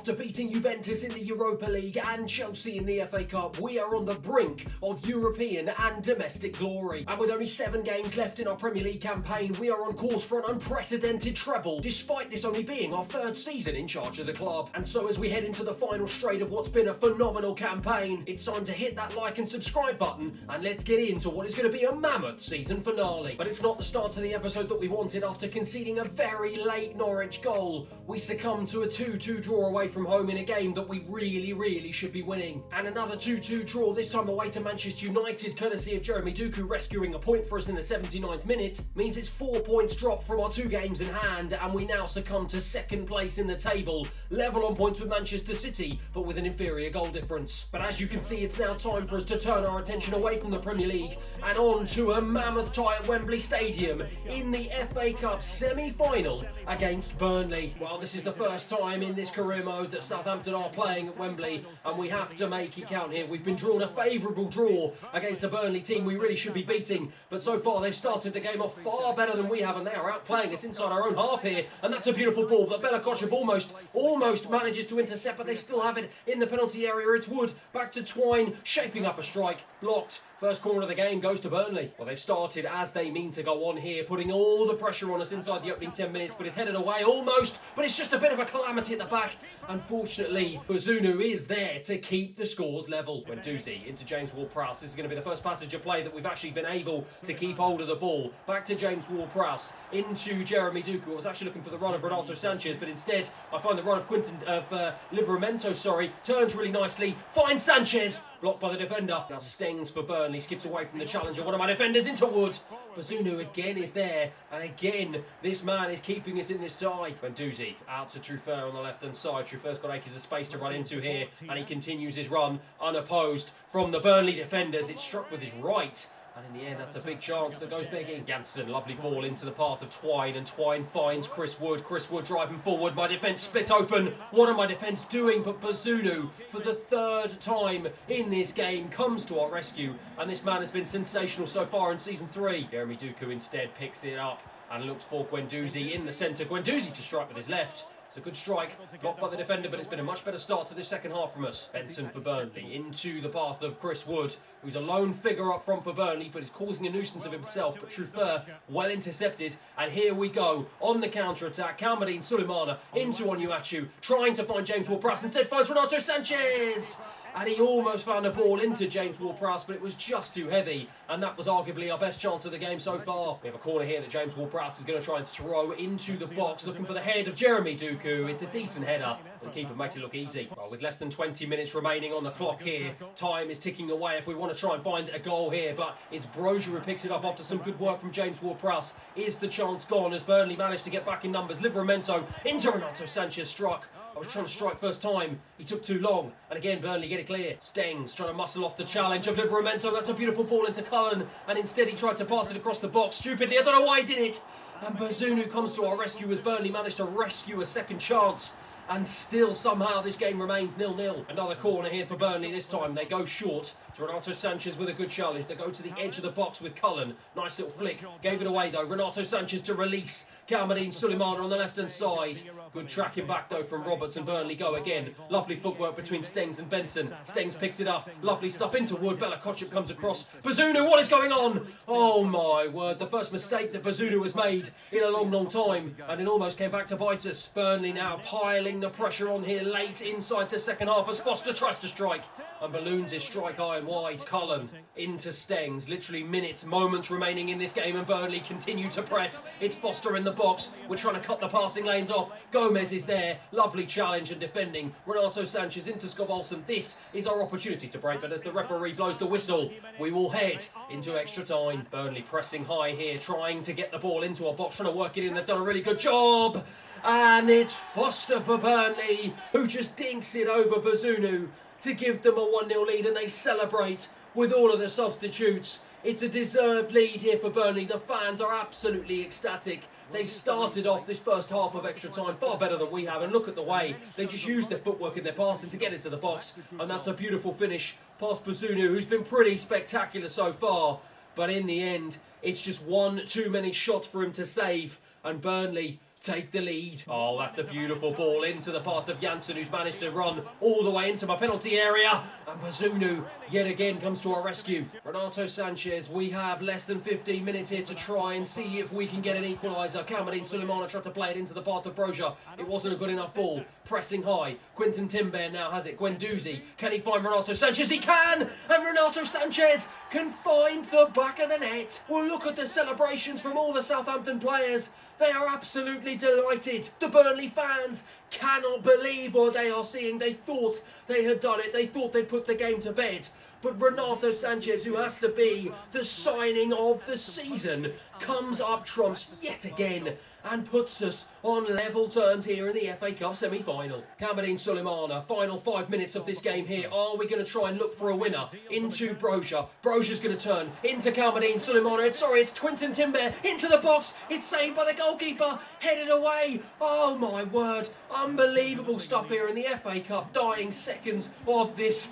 After beating Juventus in the Europa League and Chelsea in the FA Cup, we are on the brink of European and domestic glory. And with only 7 games left in our Premier League campaign, we are on course for an unprecedented treble, despite this only being our 3rd season in charge of the club. And so as we head into the final straight of what's been a phenomenal campaign, it's time to hit that like and subscribe button, and let's get into what is going to be a mammoth season finale. But it's not the start to the episode that we wanted. After conceding a very late Norwich goal, we succumbed to a 2-2 draw away from home in a game that we really should be winning. And another 2-2 draw, this time away to Manchester United, courtesy of Jeremy Doku rescuing a point for us in the 79th minute, means it's 4 points dropped from our 2 games in hand, and we now succumb to 2nd place in the table, level on points with Manchester City, but with an inferior goal difference. But as you can see, it's now time for us to turn our attention away from the Premier League and on to a mammoth tie at Wembley Stadium in the FA Cup semi-final against Burnley. Well, this is the first time in this career mode that Southampton are playing at Wembley, and we have to make it count here. We've been drawn a favourable draw against a Burnley team we really should be beating, but so far they've started the game off far better than we have, and they are outplaying us inside our own half here. And that's a beautiful ball that Bella Koshub almost manages to intercept, but they still have it in the penalty area. It's Wood back to Twine, shaping up a strike, blocked. First corner of the game goes to Burnley. Well, they've started as they mean to go on here, putting all the pressure on us inside the opening 10 minutes, but it's headed away almost, but it's just a bit of a calamity at the back. Unfortunately, Bazunu is there to keep the scores level. Guendouzi into James Ward-Prowse. This is going to be the first passage of play that we've actually been able to keep hold of the ball. Back to James Ward-Prowse, into Jeremy Doku. I was actually looking for the run of Renato Sanchez, but instead I find the run of Livramento, turns really nicely, finds Sanchez, blocked by the defender. Now Stengs for Burnley, skips away from the challenger. One of my defenders into Wood. Bazunu again is there, and again this man is keeping us in this tie. Guendouzi out to Truffert on the left hand side. Truffeur's got acres of space to run into here, and he continues his run unopposed from the Burnley defenders. It's struck with his right, and in the end, that's a big chance that goes begging. Janssen, lovely ball into the path of Twine, and Twine finds Chris Wood. Chris Wood driving forward. My defence split open. What am my defence doing? But Bazunu, for the 3rd time in this game, comes to our rescue, and this man has been sensational so far in Season 3. Jeremy Doku instead picks it up and looks for Guendouzi in the centre. Guendouzi to strike with his left. It's a good strike, blocked by the defender, but it's been a much better start to this second half from us. Benson for Burnley, into the path of Chris Wood, who's a lone figure up front for Burnley, but is causing a nuisance of himself. But Truffert, well intercepted, and here we go, on the counter-attack. Kalmadine Sulemana into Onuachu, trying to find James Ward-Prowse, instead finds Renato Sanchez! And he almost found a ball into James Ward-Prowse, but it was just too heavy, and that was arguably our best chance of the game so far. We have a corner here that James Ward-Prowse is going to try and throw into the box, looking for the head of Jeremy Doku. It's a decent header, but the keeper makes it look easy. Well, with less than 20 minutes remaining on the clock here, time is ticking away if we want to try and find a goal here, but it's Brozier who picks it up after some good work from James Ward-Prowse. Is the chance gone as Burnley managed to get back in numbers? Livramento into Renato Sanchez, struck. I was trying to strike first time, he took too long, and again Burnley get it clear. Stengs trying to muscle off the challenge of Livramento. That's a beautiful ball into Cullen, and instead he tried to pass it across the box stupidly. I don't know why he did it. And Bazunu comes to our rescue as Burnley managed to rescue a second chance. And still somehow this game remains 0-0. Another corner here for Burnley. This time they go short to Renato Sanchez with a good challenge. They go to the edge of the box with Cullen. Nice little flick. Gave it away though. Renato Sanchez to release Kalmadine Sulemana on the left hand side. Good tracking back though from Roberts, and Burnley go again. Lovely footwork between Stengs and Benson. Stengs picks it up. Lovely stuff into Wood. Bella Koshub comes across. Bazunu, what is going on? Oh my word. The first mistake that Bazunu has made in a long time, and it almost came back to bite us. Burnley now piling the pressure on here late inside the second half as Foster tries to strike and balloons his strike high and wide. Cullen into Stengs. Literally minutes, moments remaining in this game, and Burnley continue to press. It's Foster in the box. We're trying to cut the passing lanes off. Gomez is there. Lovely challenge and defending. Renato Sanchez into Skov-Olsen. This is our opportunity to break, but as the referee blows the whistle, we will head into extra time. Burnley pressing high here, trying to get the ball into our box, trying to work it in. They've done a really good job. And it's Foster for Burnley, who just dinks it over Bazunu to give them a 1-0 lead, and they celebrate with all of the substitutes. It's a deserved lead here for Burnley. The fans are absolutely ecstatic. They started off this first half of extra time far better than we have, and look at the way they just used their footwork and their passing to get into the box, and that's a beautiful finish past Bazunu, who's been pretty spectacular so far, but in the end it's just one too many shots for him to save, and Burnley take the lead. Oh, that's a beautiful ball into the path of Janssen, who's managed to run all the way into my penalty area. And Bazunu yet again comes to our rescue. Renato Sanchez, we have less than 15 minutes here to try and see if we can get an equaliser. Kalmadine Sulemana tried to play it into the path of Broja. It wasn't a good enough ball. Pressing high. Quinton Timber now has it. Guendouzi, can he find Renato Sanchez? He can! And Renato Sanchez can find the back of the net. Well, look at the celebrations from all the Southampton players. They are absolutely delighted. The Burnley fans cannot believe what they are seeing. They thought they had done it. They thought they'd put the game to bed. But Renato Sanchez, who has to be the signing of the season, comes up trumps yet again and puts us on level terms here in the FA Cup semi-final. Kalmadine Sulemana, final 5 minutes of this game here. Are we going to try and look for a winner? Into Broja. Broja's going to turn into Kalmadine Sulemana. It's Quinton Timber into the box. It's saved by the goalkeeper. Headed away. Oh my word. Unbelievable stuff here in the FA Cup. Dying seconds of this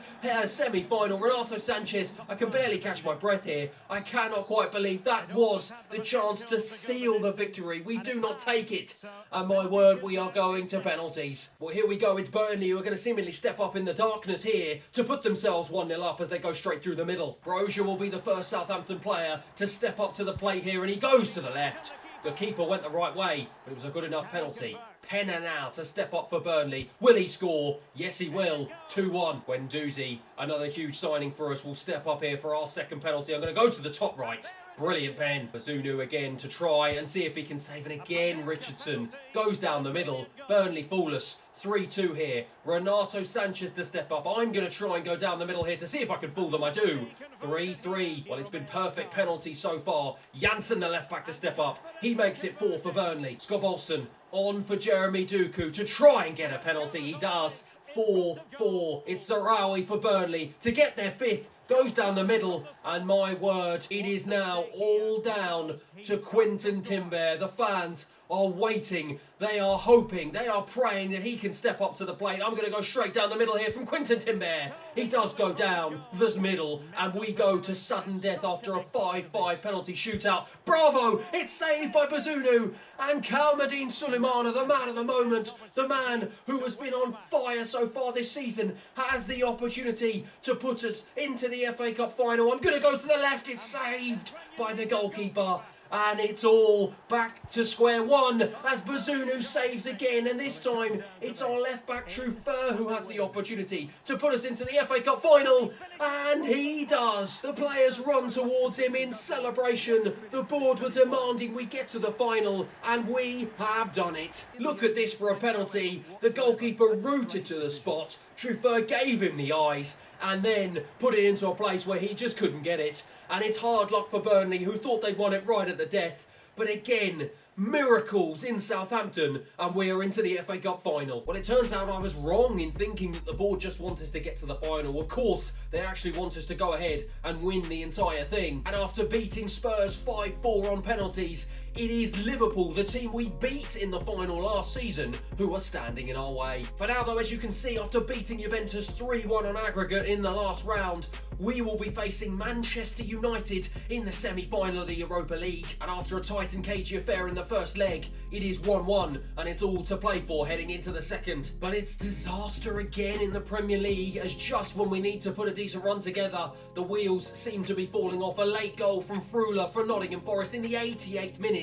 semi-final. Renato Sanchez, I can barely catch my breath here. I cannot quite believe that was the chance to seal the victory. We do not take it. And my word, we are going to penalties. Well, here we go. It's Burnley who are going to seemingly step up in the darkness here to put themselves 1-0 up as they go straight through the middle. Broja will be the first Southampton player to step up to the plate here, and he goes to the left. The keeper went the right way, but it was a good enough penalty. Penna now to step up for Burnley. Will he score? Yes, he will. 2-1. Guendouzi, another huge signing for us, will step up here for our second penalty. I'm going to go to the top right. Brilliant pen. Bazunu again to try and see if he can save. And again, Richardson goes down the middle. Burnley fool us. 3-2 here. Renato Sanchez to step up. I'm going to try and go down the middle here to see if I can fool them. I do. 3-3. Well, it's been perfect penalty so far. Janssen, the left back, to step up. He makes it 4 for Burnley. Skovolson on for Jeremy Doku to try and get a penalty. He does. 4-4. It's Sarawi for Burnley to get their 5th. Goes down the middle, and my word, it is now all down to Quinton Timber. The fans are waiting, they are hoping, they are praying that he can step up to the plate. I'm going to go straight down the middle here from Quinton Timber. He does go down the middle, and we go to sudden death after a 5-5 penalty shootout. Bravo! It's saved by Bazunu, and Kalmadine Sulemana, the man of the moment, the man who has been on fire so far this season, has the opportunity to put us into the FA Cup final. I'm going to go to the left. It's saved by the goalkeeper. And it's all back to square one as Bazunu saves again. And this time, it's our left-back Truffert who has the opportunity to put us into the FA Cup final. And he does. The players run towards him in celebration. The board were demanding we get to the final, and we have done it. Look at this for a penalty. The goalkeeper rooted to the spot. Truffert gave him the eyes and then put it into a place where he just couldn't get it. And it's hard luck for Burnley, who thought they'd won it right at the death. But again, miracles in Southampton, and we are into the FA Cup final. Well, it turns out I was wrong in thinking that the board just want us to get to the final. Of course, they actually want us to go ahead and win the entire thing. And after beating Spurs 5-4 on penalties, it is Liverpool, the team we beat in the final last season, who are standing in our way. For now, though, as you can see, after beating Juventus 3-1 on aggregate in the last round, we will be facing Manchester United in the semi-final of the Europa League. And after a tight and cagey affair in the first leg, it is 1-1, and it's all to play for heading into the second. But it's disaster again in the Premier League, as just when we need to put a decent run together, the wheels seem to be falling off. A late goal from Frula for Nottingham Forest in the 88th minute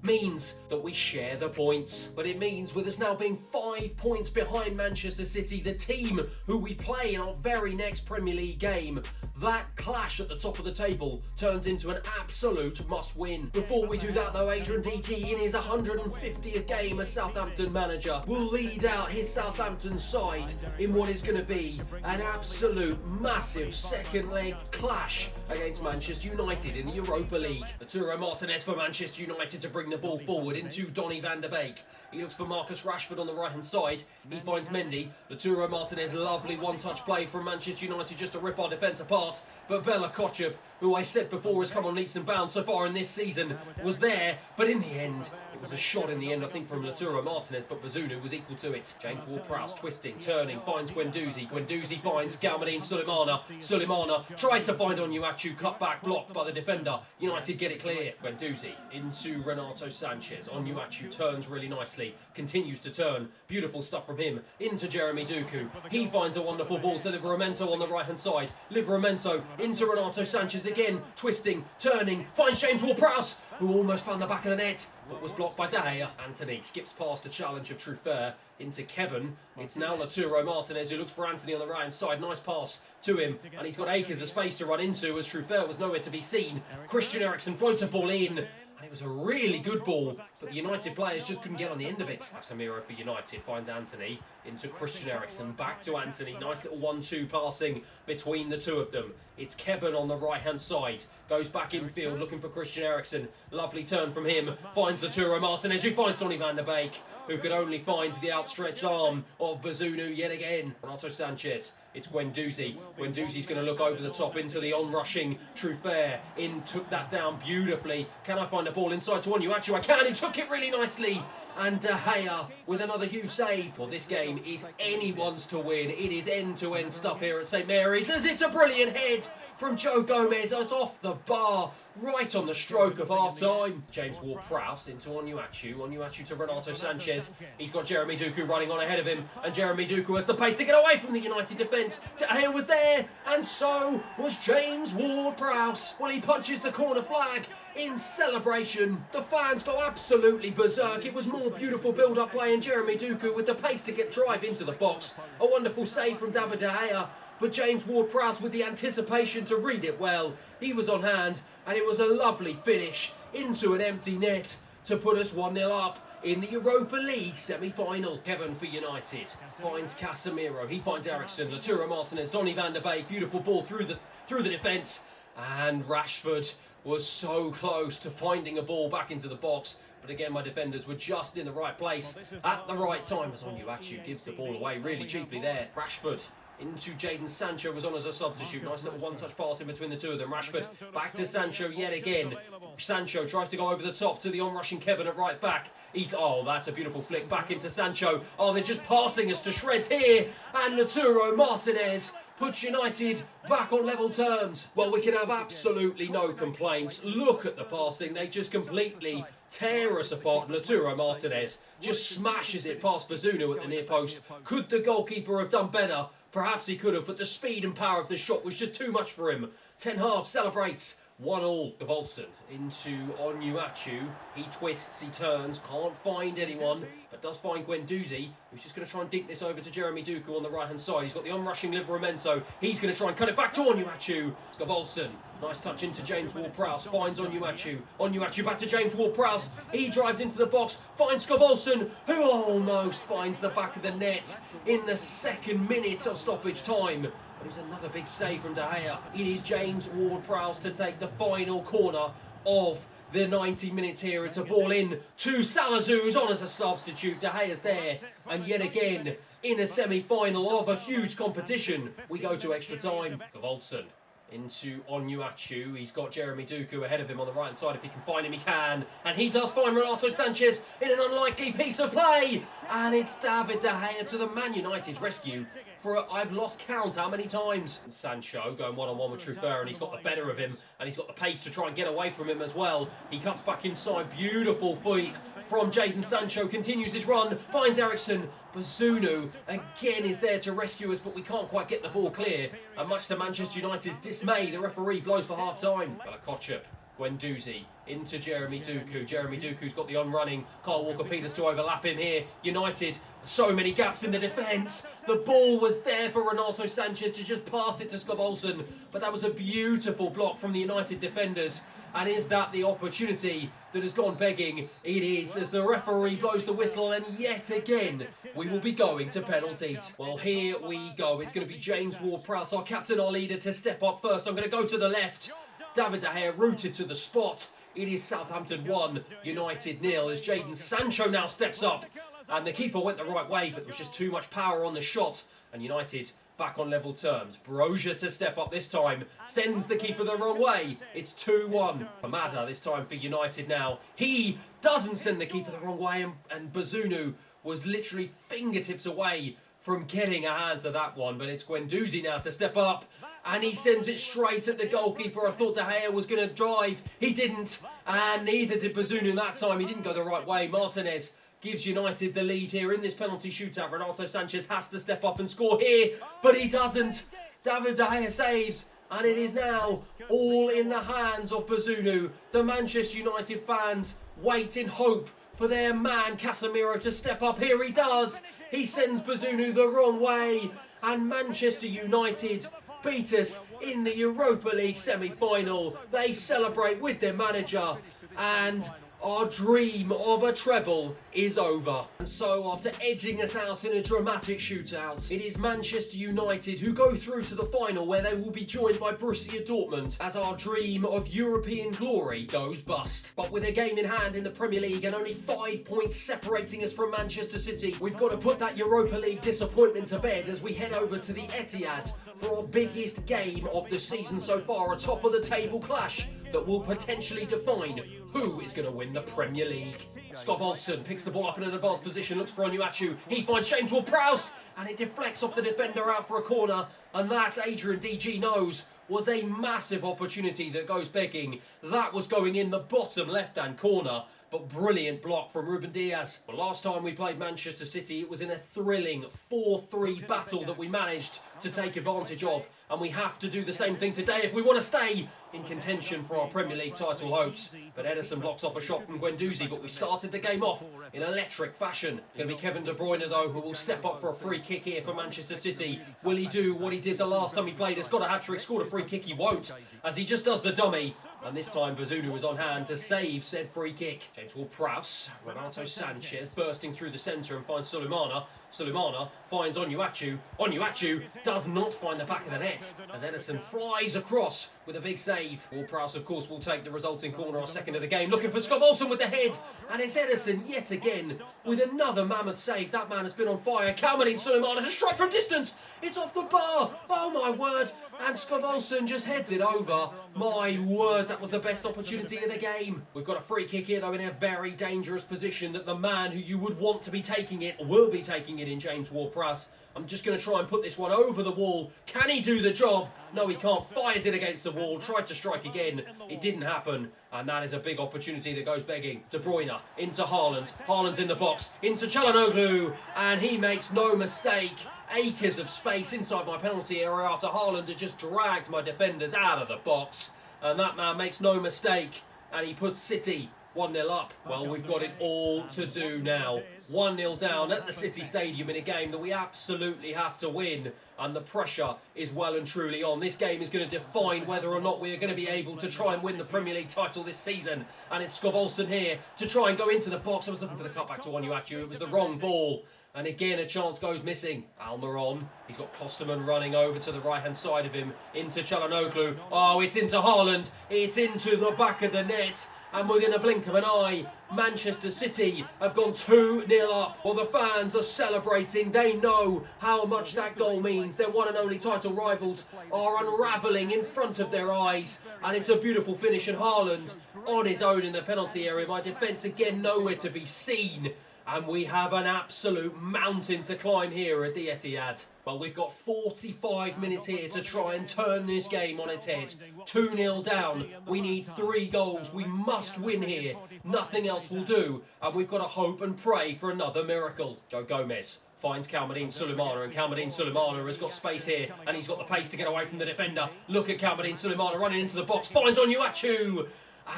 means that we share the points. But it means with us now being 5 points behind Manchester City, the team who we play in our very next Premier League game, that clash at the top of the table turns into an absolute must-win. Before we do that, though, Adrian DG, in his 150th game as Southampton manager, will lead out his Southampton side in what is going to be an absolute massive second leg clash against Manchester United in the Europa League. Arturo Martinez for Manchester United to bring the ball forward into Donny van der Beek. He looks for Marcus Rashford on the right-hand side. He finds Mendy. Lautaro Martinez, lovely one-touch play from Manchester United just to rip our defence apart. But Bella Kotchap, who I said before has come on leaps and bounds so far in this season, was there. But in the end, it was a shot in the end, I think, from Lautaro Martinez, but Bazunu was equal to it. James Ward-Prowse twisting, turning, finds Guendouzi. Guendouzi finds Galmadine Sulemana. Sulemana tries to find Onuachu, cut back, blocked by the defender. United get it clear. Guendouzi into Renato Sanchez. Onuachu turns really nicely, continues to turn. Beautiful stuff from him into Jeremy Doku. He finds a wonderful ball to Livramento on the right-hand side. Livramento into Renato Sanchez again, twisting, turning, finds James Ward-Prowse, who almost found the back of the net, but was blocked by De Gea. Anthony skips past the challenge of Truffert into Kevin. It's now Lautaro Martinez who looks for Anthony on the right-hand side. Nice pass to him, and he's got acres of space to run into as Truffert was nowhere to be seen. Christian Eriksen floats a ball in, and it was a really good ball, but the United players just couldn't get on the end of it. Casemiro for United finds Anthony into Christian Eriksen, back to Anthony. Nice little 1-2 passing between the two of them. It's Kevin on the right-hand side, goes back infield looking for Christian Eriksen. Lovely turn from him, finds Lautaro Martinez, who finds Donny van der Beek, who could only find the outstretched arm of Bazunu yet again. Renato Sanchez. It's Guendouzi. Guendouzi's going to look over the top into the on-rushing Truffert. Took that down beautifully. Can I find the ball inside to Onuachu? I can. He took it really nicely. And De Gea with another huge save. Well, this game is anyone's to win. It is end-to-end stuff here at St Mary's, as it's a brilliant head from Joe Gomez. It's off the bar, right on the stroke of half-time. James Ward-Prowse into Onuachu. Onuachu to Renato Sanchez. He's got Jeremy Doku running on ahead of him, and Jeremy Doku has the pace to get away from the United defence. De Gea was there, and so was James Ward-Prowse. Well, he punches the corner flag in celebration. The fans go absolutely berserk. It was more beautiful build-up play, and Jeremy Doku with the pace to get drive into the box. A wonderful save from David De Gea, but James Ward-Prowse with the anticipation to read it well. He was on hand, and it was a lovely finish into an empty net to put us 1-0 up in the Europa League semi-final. Kevin for United finds Casemiro. He finds Eriksen, Lautaro Martinez, Donny van der Beek. Beautiful ball through the defence, and Rashford was so close to finding a ball back into the box. But again, my defenders were just in the right place at the right time as Onuachu gives the ball away really cheaply there. Rashford into Jadon Sancho, was on as a substitute. Nice little one-touch pass in between the two of them. Rashford back to Sancho yet again. Sancho tries to go over the top to the on-rushing Kevin at right back. Oh, that's a beautiful flick back into Sancho. Oh, they're just passing us to shreds here. And Lautaro Martinez puts United back on level terms. Well, we can have absolutely no complaints. Look at the passing. They just completely tear us apart. Lautaro Martinez just smashes it past Bazunu at the near post. Could the goalkeeper have done better? Perhaps he could have, but the speed and power of the shot was just too much for him. Ten Hag celebrates. 1-1. Gavolson into Onuachu. He twists, he turns, can't find anyone, but does find Guendouzi, who's just going to try and dink this over to Jeremy Doku on the right-hand side. He's got the on-rushing Livramento. He's going to try and cut it back to Onuachu. Gavolson, nice touch into James Ward-Prowse, finds Onuachu. Onuachu back to James Ward-Prowse. He drives into the box, finds Gavolson, who almost finds the back of the net in the second minute of stoppage time. But it was another big save from De Gea. It is James Ward-Prowse to take the final corner of the 90 minutes here. It's a ball in to Salazar, who's on as a substitute. De Gea's there. And yet again, in a semi-final of a huge competition, we go to extra time. Gavolson into Onuachu. He's got Jeremy Doku ahead of him on the right-hand side. If he can find him, he can. And he does find Renato Sanchez in an unlikely piece of play. And it's David De Gea to the Man United's rescue for I've lost count how many times. And Sancho going one-on-one with Truffert, and he's got the better of him, and he's got the pace to try and get away from him as well. He cuts back inside. Beautiful feet from Jadon Sancho. Continues his run. Finds Eriksen. Bazunu again is there to rescue us, but we can't quite get the ball clear. And much to Manchester United's dismay, the referee blows for half-time. Bella Kotchap, Guendouzi into Jeremy Doku. Jeremy Doku's got the on-running Kyle Walker-Peters to overlap him here. United, so many gaps in the defence. The ball was there for Renato Sanchez to just pass it to Gavolson, but that was a beautiful block from the United defenders. And is that the opportunity that has gone begging? It is, as the referee blows the whistle, and yet again, we will be going to penalties. Well, here we go. It's going to be James Ward-Prowse, our captain, our leader, to step up first. I'm going to go to the left. David De Gea rooted to the spot. It is Southampton 1, United 0, as Jadon Sancho now steps up and the keeper went the right way, but there was just too much power on the shot, and United back on level terms. Brozier to step up this time, sends the keeper the wrong way. It's 2-1. Hamada this time for United now. He doesn't send the keeper the wrong way, and Bazunu was literally fingertips away from getting a hand to that one, but it's Guendouzi now to step up, and he sends it straight at the goalkeeper. I thought De Gea was going to drive. He didn't, and neither did Bazunu that time. He didn't go the right way. Martinez gives United the lead here in this penalty shootout. Renato Sanchez has to step up and score here, but he doesn't. David De Gea saves, and it is now all in the hands of Bazunu. The Manchester United fans wait in hope for their man Casemiro to step up. Here he does. He sends Bazunu the wrong way, and Manchester United beat us in the Europa League semi-final. They celebrate with their manager, and our dream of a treble is over. And so, after edging us out in a dramatic shootout, it is Manchester United who go through to the final, where they will be joined by Borussia Dortmund as our dream of European glory goes bust. But with a game in hand in the Premier League and only 5 points separating us from Manchester City, we've got to put that Europa League disappointment to bed as we head over to the Etihad for our biggest game of the season so far, a top of the table clash that will potentially define who is going to win the Premier League. Scott Olsen picks the ball up in an advanced position, looks for Onuachu. He finds James Ward-Prowse, and it deflects off the defender out for a corner. And that, Adrian DG knows, was a massive opportunity that goes begging. That was going in the bottom left-hand corner, but brilliant block from Ruben Diaz. Well, last time we played Manchester City, it was in a thrilling 4-3 battle that we managed to take advantage of, and we have to do the same thing today if we want to stay in contention for our Premier League title hopes. But Ederson blocks off a shot from Guendouzi, but we started the game off in electric fashion. It's going to be Kevin De Bruyne, though, who will step up for a free kick here for Manchester City. Will he do what he did the last time he played? Has got a hat-trick, scored a free kick. He won't, as he just does the dummy. And this time Bazunu was on hand to save said free kick. James Ward-Prowse, Renato Sanchez bursting through the centre and finds Sulemana. Sulemana finds Onuachu. Onuachu does not find the back of the net as Ederson flies across with a big save. Ward-Prowse, of course, will take the resulting corner, our second of the game. Looking for Scott Olsen with the head, and it's Ederson yet again with another mammoth save. That man has been on fire. Kalmanin Sulemana to strike from distance. It's off the bar. Oh my word. And Scott Olsen just heads it over. My word, that was the best opportunity of the game. We've got a free kick here, though, in a very dangerous position that the man who you would want to be taking it will be taking it in James Ward-Prowse. I'm just going to try and put this one over the wall. Can he do the job? No, he can't. Fires it against the wall. Tried to strike again. It didn't happen. And that is a big opportunity that goes begging. De Bruyne into Haaland. Haaland's in the box. Into Çalhanoğlu. And he makes no mistake. Acres of space inside my penalty area after Haaland had just dragged my defenders out of the box. And that man makes no mistake. And he puts City 1-0 up. Well, we've got it all to do now. 1-0 down at the City Stadium in a game that we absolutely have to win. And the pressure is well and truly on. This game is going to define whether or not we are going to be able to try and win the Premier League title this season. And it's Scott Olsen here to try and go into the box. I was looking for the cutback to Onuachu. It was the wrong ball. And again, a chance goes missing. Almiron, he's got Klosterman running over to the right-hand side of him. Into Çalhanoğlu. Oh, it's into Haaland. It's into the back of the net. And within a blink of an eye, Manchester City have gone 2-0 up. While the fans are celebrating, they know how much that goal means. Their one and only title rivals are unravelling in front of their eyes. And it's a beautiful finish. And Haaland on his own in the penalty area. My defence again nowhere to be seen. And we have an absolute mountain to climb here at the Etihad. Well, we've got 45 minutes here to try and turn this game on its head. 2-0 down. We need 3 goals. We must win here. Nothing else will do. And we've got to hope and pray for another miracle. Joe Gomez finds Kalmanin Sulemana, and Kalmanin Sulemana has got space here, and he's got the pace to get away from the defender. Look at Kalmanin Sulemana running into the box. Finds Onuachu.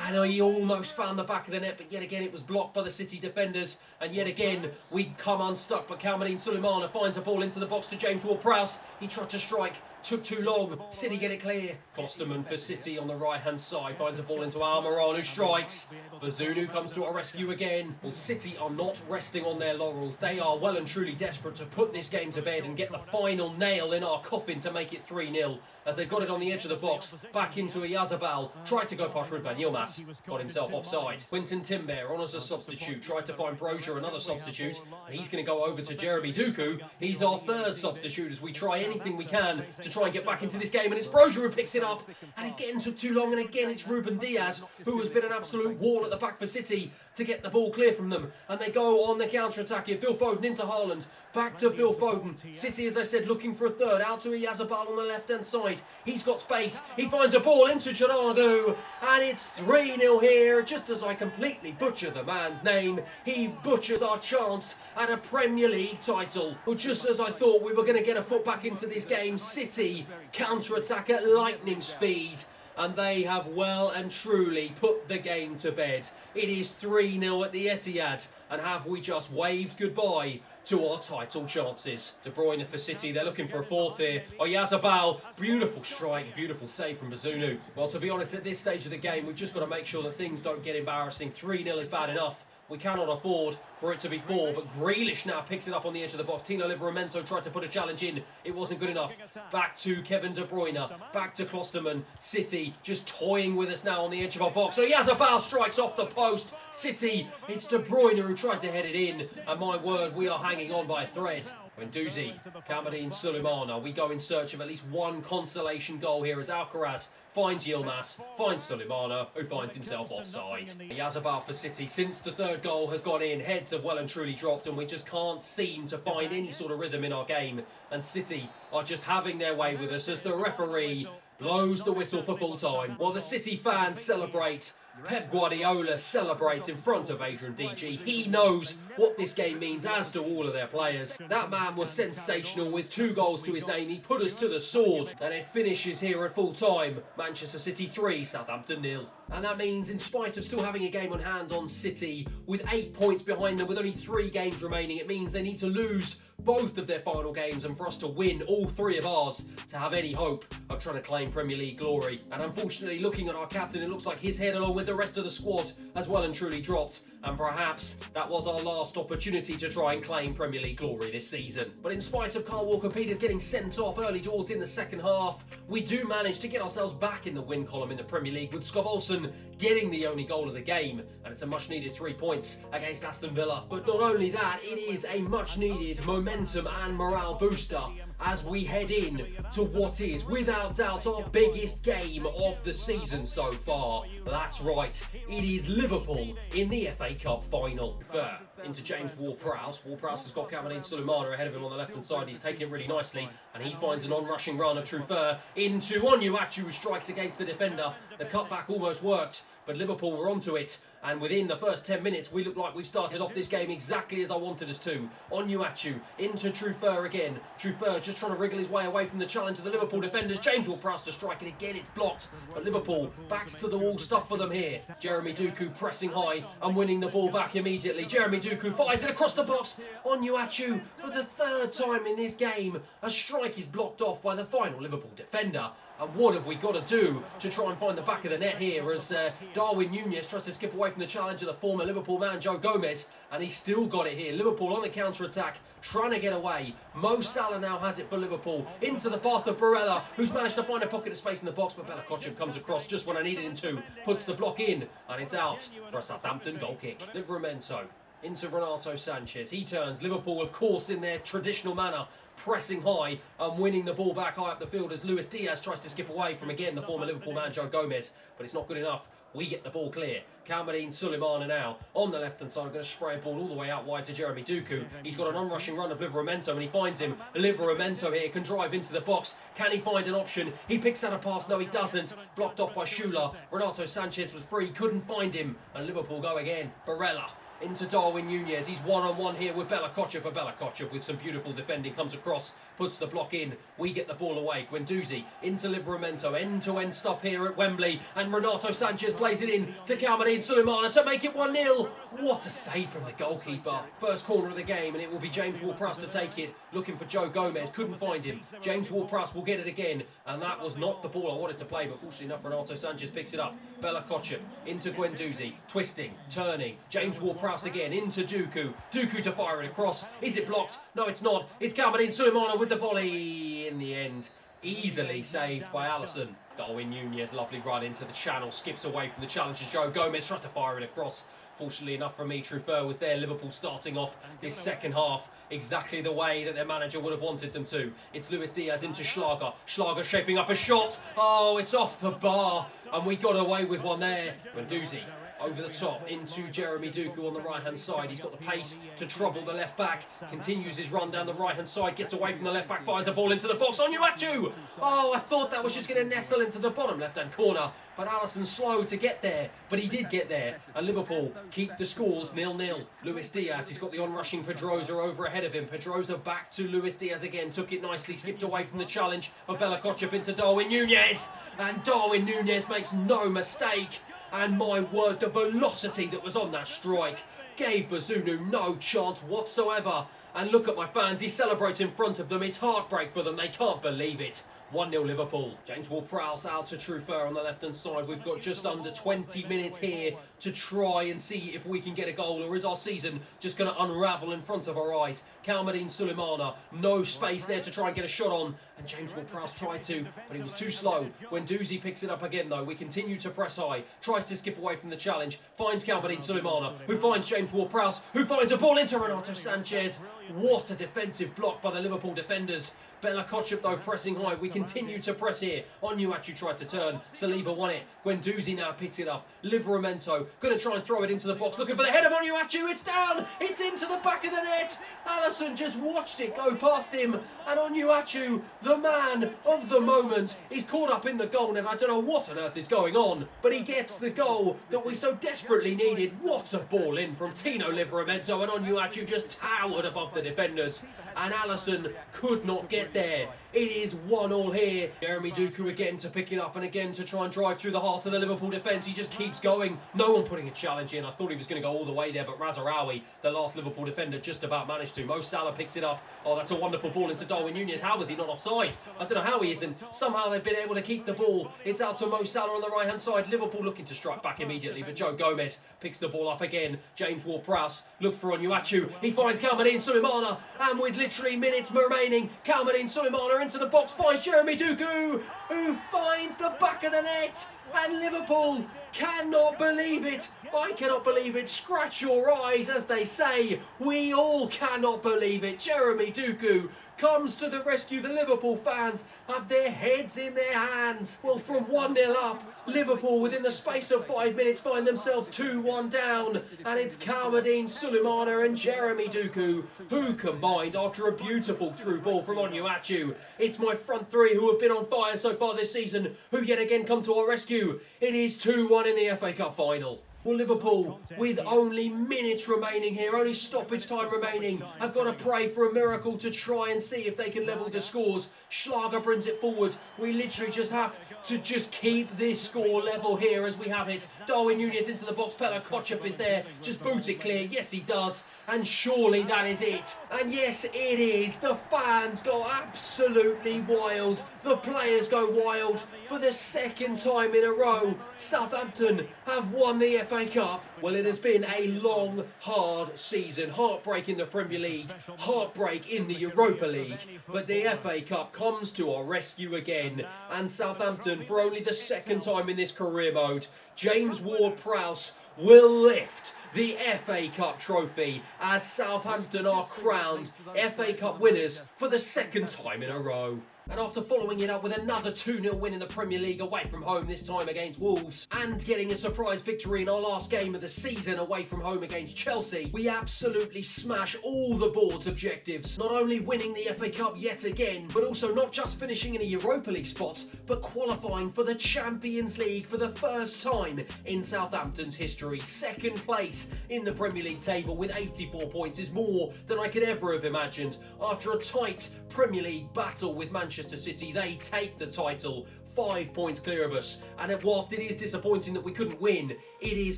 And he almost found the back of the net, but yet again it was blocked by the City defenders. And yet again we come unstuck, but Kalmanin Sulemana finds a ball into the box to James Ward-Prowse. He tried to strike, took too long. City get it clear. Klosterman for City on the right-hand side finds a ball into Almiron, who strikes. Bazunu comes to our rescue again. Well, City are not resting on their laurels. They are well and truly desperate to put this game to bed and get the final nail in our coffin to make it 3-0. As they've got it on the edge of the box, back into Oyarzabal. Tried to go past Ruud van Niel. Yilmaz got himself offside. Quinton Timber on as a substitute, tried to find Brozier, another substitute, and he's going to go over to Jeremy Doku. He's our third substitute as we try anything we can to try and get back into this game, and it's Brozier who picks it up, and again took too long, and again it's Ruben Diaz who has been an absolute wall at the back for City to get the ball clear from them, and they go on the counter-attack here. Phil Foden into Haaland, back to Phil Foden. City, as I said, looking for a third, out to Yazabal on the left-hand side. He's got space, he finds a ball into Gennaro, and it's 3-0 here. Just as I completely butcher the man's name, he butchers our chance at a Premier League title. But just as I thought we were going to get a foot back into this game, City counter-attack at lightning speed, and they have well and truly put the game to bed. It is 3-0 at the Etihad, and have we just waved goodbye to our title chances? De Bruyne for City, they're looking for a fourth here. Oyazabal, beautiful strike, beautiful save from Bazunu. Well, to be honest, at this stage of the game, we've just got to make sure that things don't get embarrassing. 3-0 is bad enough. We cannot afford for it to be 4, but Grealish now picks it up on the edge of the box. Tino Livramento tried to put a challenge in. It wasn't good enough. Back to Kevin De Bruyne. Back to Klosterman. City just toying with us now on the edge of our box. So Yazabal strikes off the post. City, it's De Bruyne who tried to head it in. And my word, we are hanging on by a thread. Guendouzi, Cameron Sulemana. We go in search of at least one consolation goal here as Alcaraz finds Yilmaz, finds Sulemana, who finds himself offside. Yazabal for City, since the third goal has gone in, heads have well and truly dropped, and we just can't seem to find any sort of rhythm in our game. And City are just having their way with us as the referee blows the whistle for full time. While the City fans celebrate, Pep Guardiola celebrates in front of Adrian DG. He knows what this game means, as do all of their players. That man was sensational with 2 goals to his name. He put us to the sword, and it finishes here at full time. Manchester City 3, Southampton 0. And that means, in spite of still having a game on hand on City, with 8 points behind them, with only 3 games remaining, it means they need to lose both of their final games and for us to win all 3 of ours to have any hope of trying to claim Premier League glory. And unfortunately, looking at our captain, it looks like his head, along with the rest of the squad, has well and truly dropped, and perhaps that was our last opportunity to try and claim Premier League glory this season. But in spite of Carl Walker-Peters getting sent off early doors in the second half, we do manage to get ourselves back in the win column in the Premier League, with Skov Olsen getting the only goal of the game, and it's a much needed 3 points against Aston Villa. But not only that, it is a much needed momentum and morale booster as we head in to what is, without doubt, our biggest game of the season so far. That's right, it is Liverpool in the FA Cup final. Fair into James Ward-Prowse. Ward-Prowse has got Cameron Sulemana ahead of him on the left-hand side. He's taking it really nicely, and he finds an on-rushing run of Trufer into Onuachu, who strikes against the defender. The cutback almost worked, but Liverpool were onto it, and within the first 10 minutes, we look like we've started off this game exactly as I wanted us to. Onuachu into Trufer again. Trufer just trying to wriggle his way away from the challenge of the Liverpool defenders. James Ward-Prowse to strike it again, it's blocked, but Liverpool backs to the wall stuff for them here. Jeremy Doku pressing high and winning the ball back immediately. Jeremy Doku fires it across the box. Onuachu, for the 3rd time in this game, a strike is blocked off by the final Liverpool defender. And what have we got to do to try and find the back of the net here as Darwin Núñez tries to skip away from the challenge of the former Liverpool man Joe Gomez, and he's still got it here. Liverpool on the counter-attack, trying to get away. Mo Salah now has it for Liverpool, into the path of Barella, who's managed to find a pocket of space in the box, but Bella Kotchap comes across just when I needed him to, puts the block in, and it's out for a Southampton goal kick. Livramento into Renato Sanchez. He turns. Liverpool, of course, in their traditional manner, pressing high and winning the ball back high up the field as Luis Diaz tries to skip away from, again, the former Liverpool man Joe Gomez, but it's not good enough. We get the ball clear. Cameron Sulemana now on the left-hand side, going to spray a ball all the way out wide to Jeremy Doku. He's got an on-rushing run of Livramento, and he finds him. Livramento here can drive into the box. Can he find an option? He picks out a pass. No, he doesn't. Blocked off by Shula. Renato Sanchez was free, couldn't find him, and Liverpool go again. Barella into Darwin Núñez. He's one-on-one here with Bella Kotchap. Bella Kotchap with some beautiful defending comes across, puts the block in. We get the ball away. Guendouzi into Livramento. End-to-end stuff here at Wembley. And Renato Sanchez plays it in to Cameron Sulemana to make it 1-0. What a save from the goalkeeper. First corner of the game, and it will be James Ward-Prowse to take it. Looking for Joe Gomez. Couldn't find him. James Ward-Prowse will get it again. And that was not the ball I wanted to play, but fortunately enough, Renato Sanchez picks it up. Bella Kotchap into Guendouzi. Twisting, turning. James Ward-Prowse again into Doku. Doku to fire it across. Is it blocked? No, it's not. It's Cameron Sulemana with the volley. In the end, Easily saved by Alisson. Darwin Nunez, lovely run into the channel, skips away from the challenger. Joe Gomez tries to fire it across. Fortunately enough for me, Truffert was there. Liverpool starting off this second half exactly the way that their manager would have wanted them to. It's Luis Diaz into Schlager. Schlager shaping up a shot. Oh, it's off the bar. And we got away with one there. Guendouzi over the top into Jeremy Doku on the right-hand side. He's got the pace to trouble the left-back. Continues his run down the right-hand side. Gets away from the left-back. Fires a ball into the box. Onuachu! Oh, I thought that was just going to nestle into the bottom left-hand corner. But Alisson slow to get there. But he did get there. And Liverpool keep the scores 0-0. Luis Diaz, he's got the on-rushing Pedrosa over ahead of him. Pedrosa back to Luis Diaz again. Took it nicely. Skipped away from the challenge of Bella Kotchap into Darwin Nunez. And Darwin Nunez makes no mistake. And my word, the velocity that was on that strike gave Bazunu no chance whatsoever. And look at my fans, he celebrates in front of them. It's heartbreak for them, they can't believe it. 1-0 Liverpool. James Ward-Prowse out to Truffert on the left-hand side. We've got just under 20 minutes here to try and see if we can get a goal, or is our season just going to unravel in front of our eyes? Kalmadine Sulemana, no space there to try and get a shot on. And James Ward-Prowse tried to, but he was too slow. Guendouzi picks it up again though. We continue to press high. Tries to skip away from the challenge. Finds Kalmadine Sulemana, who finds James Ward-Prowse, who finds a ball into Renato Sanchez. What a defensive block by the Liverpool defenders. Bella Kotchap though pressing high. We continue to press here. Onuachu tried to turn. Saliba won it. Guendouzi now picks it up. Livramento going to try and throw it into the box. Looking for the head of Onuachu. It's down. It's into the back of the net. Alisson just watched it go past him. And Onuachu, the man of the moment, is caught up in the goal. And I don't know what on earth is going on. But he gets the goal that we so desperately needed. What a ball in from Tino Livramento. And Onuachu just towered above the defenders. And Alisson could not get there. It is 1-1 here. Jeremy Doku again to pick it up and again to try and drive through the heart of the Liverpool defence. He just keeps going. No one putting a challenge in. I thought he was going to go all the way there, but Razarawi, the last Liverpool defender, just about managed to. Mo Salah picks it up. Oh, that's a wonderful ball into Darwin Nunez. How was he not offside? I don't know how he isn't. Somehow they've been able to keep the ball. It's out to Mo Salah on the right-hand side. Liverpool looking to strike back immediately, but Joe Gomez picks the ball up again. James Ward-Prowse looks for Onuachu. He finds Kalmadine Sulemana, and with literally minutes remaining, Kalmadine Sulemana into the box, finds Jeremy Doku, who finds the back of the net, and Liverpool cannot believe it. I cannot believe it. Scratch your eyes, as they say. We all cannot believe it. Jeremy Doku comes to the rescue. The Liverpool fans have their heads in their hands. Well, from 1-0 up, Liverpool within the space of 5 minutes find themselves 2-1 down, and it's Kalmadine Sulemana and Jeremy Doku who combined after a beautiful through ball from Onuachu. It's my front three who have been on fire so far this season who yet again come to our rescue. It is 2-1 in the FA Cup final. Well, Liverpool, with only minutes remaining here, only stoppage time remaining, have got to pray for a miracle to try and see if they can level the scores. Schlager brings it forward. We literally just have to keep this score level here as we have it. Darwin Nunez into the box. Bella Kotchap is there. Just boot it clear. Yes, he does. And surely that is it. And yes, it is. The fans go absolutely wild. The players go wild. For the second time in a row, Southampton have won the FA Cup. Well, it has been a long, hard season. Heartbreak in the Premier League. Heartbreak in the Europa League. But the FA Cup comes to our rescue again. And Southampton, for only the second time in this career mode, James Ward-Prowse will lift the FA Cup trophy as Southampton are crowned FA Cup winners for the second time in a row. And after following it up with another 2-0 win in the Premier League away from home, this time against Wolves, and getting a surprise victory in our last game of the season away from home against Chelsea, we absolutely smash all the board's objectives. Not only winning the FA Cup yet again, but also not just finishing in a Europa League spot, but qualifying for the Champions League for the first time in Southampton's history. Second place in the Premier League table with 84 points is more than I could ever have imagined. After a tight Premier League battle with Manchester City, they take the title 5 points clear of us. And whilst it is disappointing that we couldn't win, it has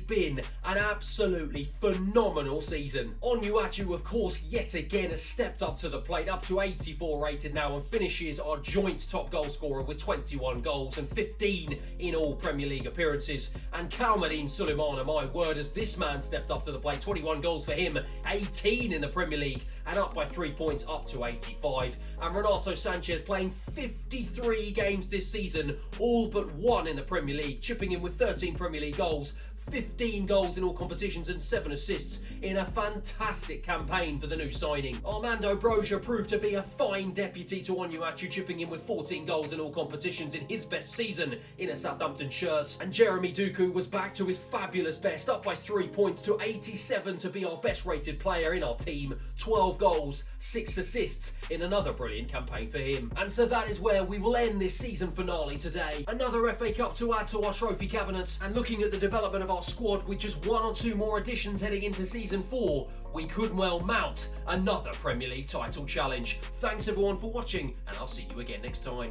been an absolutely phenomenal season. Onuachu, of course, yet again has stepped up to the plate, up to 84 rated now, and finishes our joint top goal scorer with 21 goals and 15 in all Premier League appearances. And Kalmadin Suleimana, my word, as this man stepped up to the plate, 21 goals for him, 18 in the Premier League, and up by 3 points, up to 85. And Renato Sanchez playing 53 games this season, all but one in the Premier League, chipping in with 13 Premier League goals, 15 goals in all competitions and 7 assists in a fantastic campaign for the new signing. Armando Broja proved to be a fine deputy to Onuachu, chipping in with 14 goals in all competitions in his best season in a Southampton shirt. And Jeremy Doku was back to his fabulous best, up by 3 points to 87 to be our best rated player in our team. 12 goals, 6 assists in another brilliant campaign for him. And so that is where we will end this season finale today. Another FA Cup to add to our trophy cabinet, and looking at the development of our squad with just 1 or 2 more additions heading into season 4, we could well mount another Premier League title challenge. Thanks everyone for watching, and I'll see you again next time.